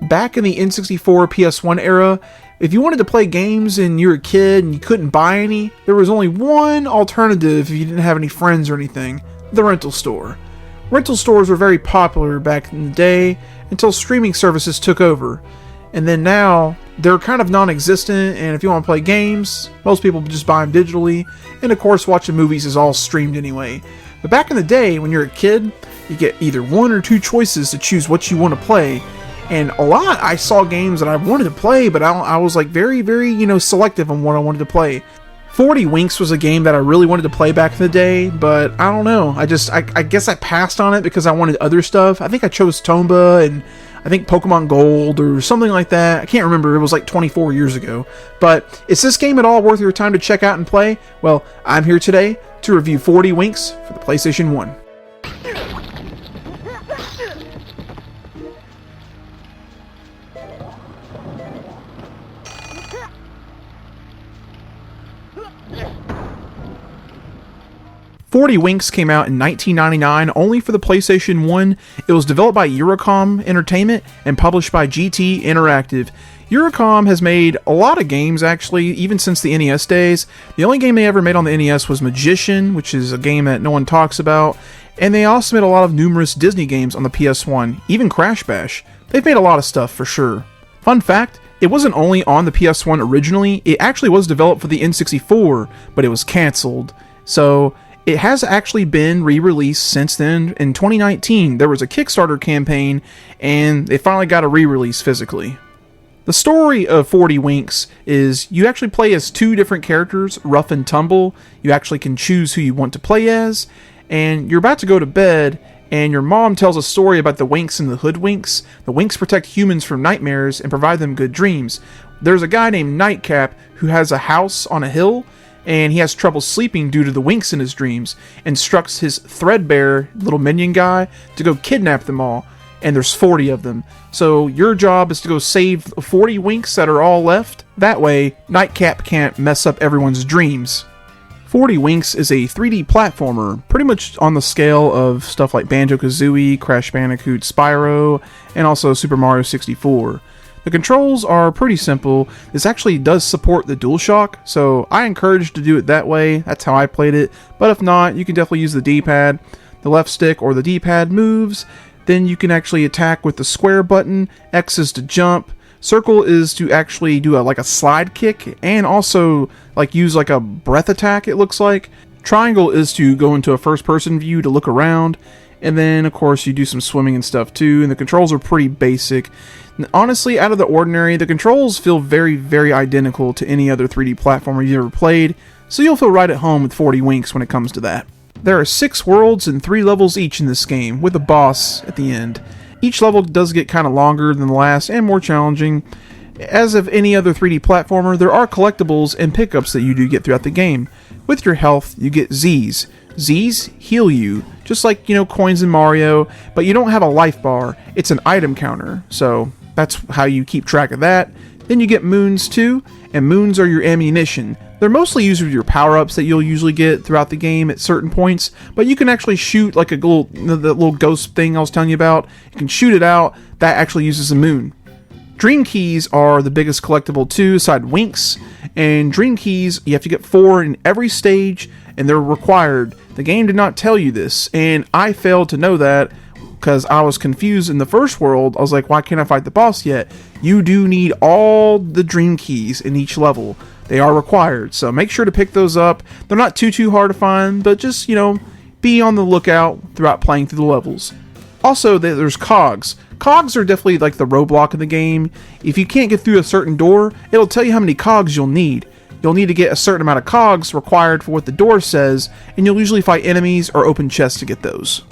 back in the N64 PS1 era, if you wanted to play games and you were a kid and you couldn't buy any, there was only one alternative if you didn't have any friends or anything: the rental store. Rental stores were very popular back in the day until streaming services took over. And then now, they're kind of non-existent, and if you want to play games, most people just buy them digitally, and of course watching movies is all streamed anyway. But back in the day, when you're a kid, you get either one or two choices to choose what you want to play. And a lot, I saw games that I wanted to play, but I was like very, very, selective on what I wanted to play. 40 Winks was a game that I really wanted to play back in the day, but I don't know. I guess I passed on it because I wanted other stuff. I think I chose Tomba and I think Pokemon Gold or something like that. I can't remember. It was like 24 years ago. But is this game at all worth your time to check out and play? Well, I'm here today to review 40 Winks for the PlayStation 1. "40 Winks" came out in 1999 only for the PlayStation 1. It was developed by Eurocom Entertainment and published by GT Interactive. Eurocom has made a lot of games, actually, even since the NES days. The only game they ever made on the NES was Magician, which is a game that no one talks about. And they also made a lot of numerous Disney games on the PS1, even Crash Bash. They've made a lot of stuff, for sure. Fun fact, it wasn't only on the PS1 originally, it actually was developed for the N64, but it was cancelled. So it has actually been re-released since then. In 2019, there was a Kickstarter campaign, and they finally got a re-release physically. The story of 40 Winks is you actually play as two different characters, Rough and Tumble. You actually can choose who you want to play as, and you're about to go to bed, and your mom tells a story about the Winks and the Hoodwinks. The Winks protect humans from nightmares and provide them good dreams. There's a guy named Nightcap who has a house on a hill, and he has trouble sleeping due to the Winks in his dreams, instructs his Threadbare little minion guy to go kidnap them all, and there's 40 of them. So your job is to go save 40 Winks that are all left. That way, Nightcap can't mess up everyone's dreams. 40 Winks is a 3D platformer, pretty much on the scale of stuff like Banjo-Kazooie, Crash Bandicoot, Spyro, and also Super Mario 64. The controls are pretty simple. This actually does support the DualShock, so I encourage to do it that way. That's how I played it. But if not, you can definitely use the D-pad. The left stick or the D-pad moves. Then you can actually attack with the square button. X is to jump. Circle is to actually do a slide kick, and also use a breath attack, it looks like. Triangle is to go into a first-person view to look around. And then, of course, you do some swimming and stuff too, and the controls are pretty basic. Honestly, out of the ordinary, the controls feel very, very identical to any other 3D platformer you've ever played, so you'll feel right at home with 40 Winks when it comes to that. There are 6 worlds and 3 levels each in this game, with a boss at the end. Each level does get kind of longer than the last and more challenging. As of any other 3D platformer, there are collectibles and pickups that you do get throughout the game. With your health, you get Z's. Z's heal you, just like, coins in Mario, but you don't have a life bar. It's an item counter, so that's how you keep track of that. Then you get moons too, and moons are your ammunition. They're mostly used with your power-ups that you'll usually get throughout the game at certain points, but you can actually shoot the little ghost thing I was telling you about. You can shoot it out. That actually uses a moon. Dream Keys are the biggest collectible too, aside Winks. And Dream Keys, you have to get 4 in every stage, and they're required. The game did not tell you this, and I failed to know that because I was confused in the first world. I was like, why can't I fight the boss yet? You do need all the Dream Keys in each level. They are required, so make sure to pick those up. They're not too hard to find, but just, be on the lookout throughout playing through the levels. Also, there's cogs. Cogs are definitely like the roadblock in the game. If you can't get through a certain door, it'll tell you how many cogs you'll need. You'll need to get a certain amount of cogs required for what the door says, and you'll usually fight enemies or open chests to get those.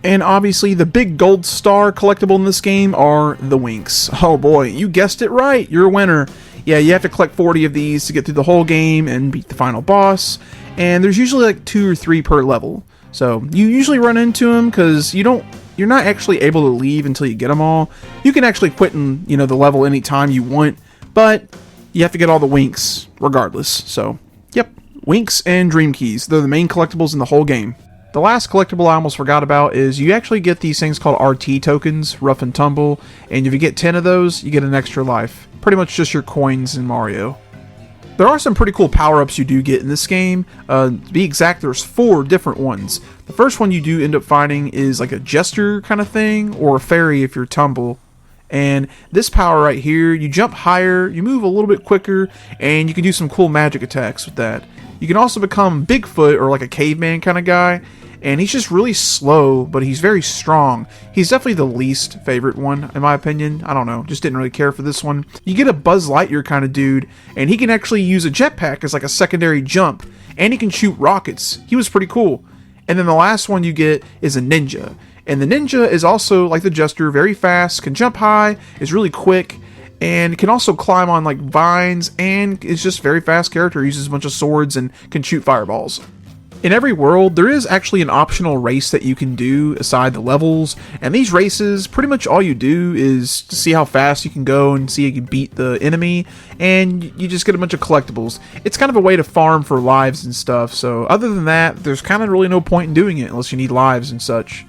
And obviously, the big gold star collectible in this game are the Winks. Oh boy, you guessed it right, you're a winner. Yeah, you have to collect 40 of these to get through the whole game and beat the final boss, and there's usually 2 or 3 per level. So you usually run into them because you're not actually able to leave until you get them all. You can actually quit in the level anytime you want, but you have to get all the Winks regardless. So, yep, Winks and Dream Keys. They're the main collectibles in the whole game. The last collectible I almost forgot about is you actually get these things called RT tokens, Rough and Tumble, and if you get 10 of those, you get an extra life. Pretty much just your coins in Mario. There are some pretty cool power-ups you do get in this game. To be exact, there's 4 different ones. The first one you do end up finding is like a jester kind of thing, or a fairy if you're Tumble. And this power right here, you jump higher, you move a little bit quicker, and you can do some cool magic attacks with that. You can also become Bigfoot, or like a caveman kind of guy, and he's just really slow, but he's very strong. He's definitely the least favorite one, in my opinion. I don't know, just didn't really care for this one. You get a Buzz Lightyear kind of dude, and he can actually use a jetpack as like a secondary jump, and he can shoot rockets. He was pretty cool. And then the last one you get is a ninja. And the ninja is also, like the jester, very fast, can jump high, is really quick, and can also climb on like vines, and is just very fast character, uses a bunch of swords and can shoot fireballs. In every world, there is actually an optional race that you can do aside the levels, and these races, pretty much all you do is to see how fast you can go and see if you can beat the enemy, and you just get a bunch of collectibles. It's kind of a way to farm for lives and stuff, so other than that, there's kind of really no point in doing it unless you need lives and such.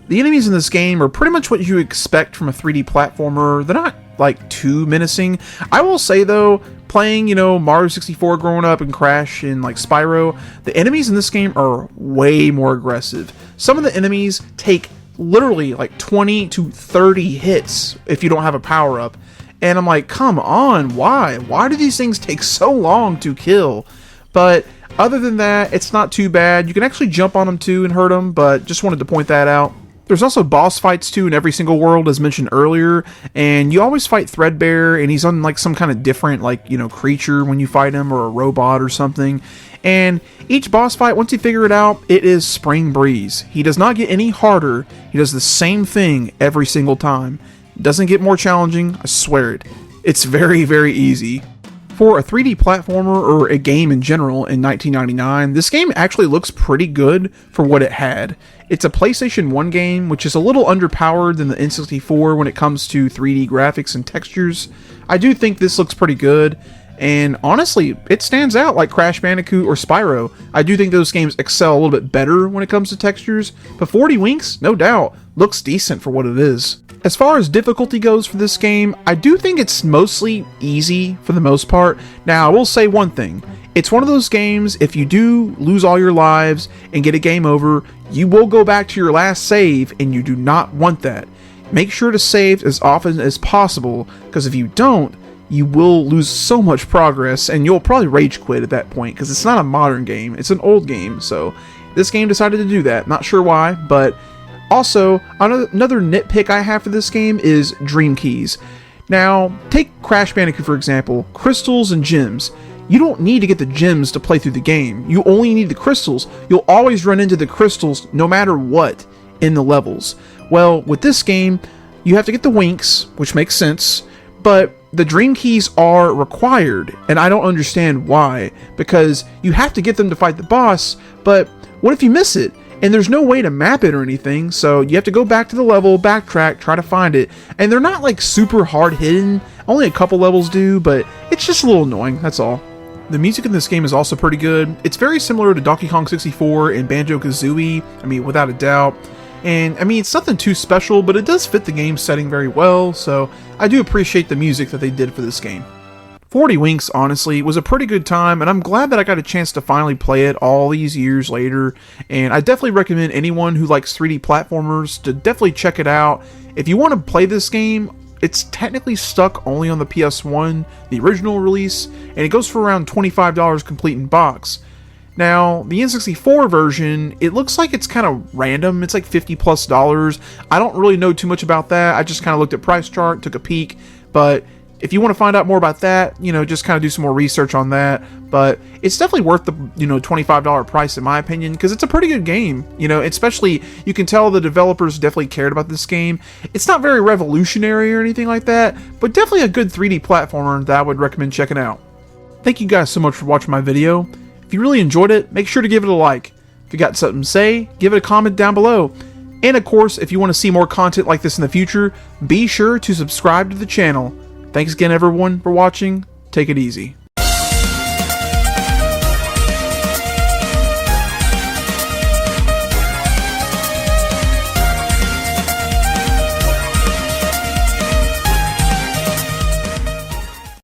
The enemies in this game are pretty much what you expect from a 3D platformer. They're not like too menacing. I will say though, playing, Mario 64 growing up and Crash and like Spyro, the enemies in this game are way more aggressive. Some of the enemies take literally like 20 to 30 hits if you don't have a power up. And I'm like, come on, why? Why do these things take so long to kill? But other than that, it's not too bad. You can actually jump on them too and hurt them, but just wanted to point that out. There's also boss fights too in every single world, as mentioned earlier, and you always fight Threadbare, and he's on like some kind of different creature when you fight him, or a robot or something. And each boss fight, once you figure it out, it is Spring Breeze. He does not get any harder. He does the same thing every single time. It doesn't get more challenging, I swear it. It's very, very easy. For a 3D platformer, or a game in general, in 1999, this game actually looks pretty good for what it had. It's a PlayStation 1 game, which is a little underpowered than the N64 when it comes to 3D graphics and textures. I do think this looks pretty good, and honestly, it stands out like Crash Bandicoot or Spyro. I do think those games excel a little bit better when it comes to textures, but 40 Winks, no doubt, looks decent for what it is. As far as difficulty goes for this game, I do think it's mostly easy for the most part. Now, I will say one thing. It's one of those games, if you do lose all your lives and get a game over, you will go back to your last save, and you do not want that. Make sure to save as often as possible, because if you don't, you will lose so much progress, and you'll probably rage quit at that point, because it's not a modern game, it's an old game, so this game decided to do that. Not sure why, but also, another nitpick I have for this game is Dream Keys. Now, take Crash Bandicoot for example, crystals and gems. You don't need to get the gems to play through the game. You only need the crystals. You'll always run into the crystals no matter what in the levels. Well, with this game, you have to get the Winks, which makes sense, but the Dream Keys are required, and I don't understand why, because you have to get them to fight the boss, but what if you miss it? And there's no way to map it or anything, so you have to go back to the level, backtrack, try to find it. And they're not like super hard hidden, only a couple levels do, but it's just a little annoying, that's all. The music in this game is also pretty good. It's very similar to Donkey Kong 64 and Banjo-Kazooie, without a doubt. And, it's nothing too special, but it does fit the game setting very well, so I do appreciate the music that they did for this game. 40 Winks, honestly, was a pretty good time, and I'm glad that I got a chance to finally play it all these years later, and I definitely recommend anyone who likes 3D platformers to definitely check it out. If you want to play this game, it's technically stuck only on the PS1, the original release, and it goes for around $25 complete in box. Now, the N64 version, it looks like it's kind of random. It's like $50+. I don't really know too much about that. I just kind of looked at price chart, took a peek, but if you want to find out more about that, just kind of do some more research on that. But it's definitely worth the, $25 price in my opinion, because it's a pretty good game. Especially, you can tell the developers definitely cared about this game. It's not very revolutionary or anything like that, but definitely a good 3D platformer that I would recommend checking out. Thank you guys so much for watching my video. If you really enjoyed it, make sure to give it a like. If you got something to say, give it a comment down below. And of course, if you want to see more content like this in the future, be sure to subscribe to the channel. Thanks again everyone for watching. Take it easy.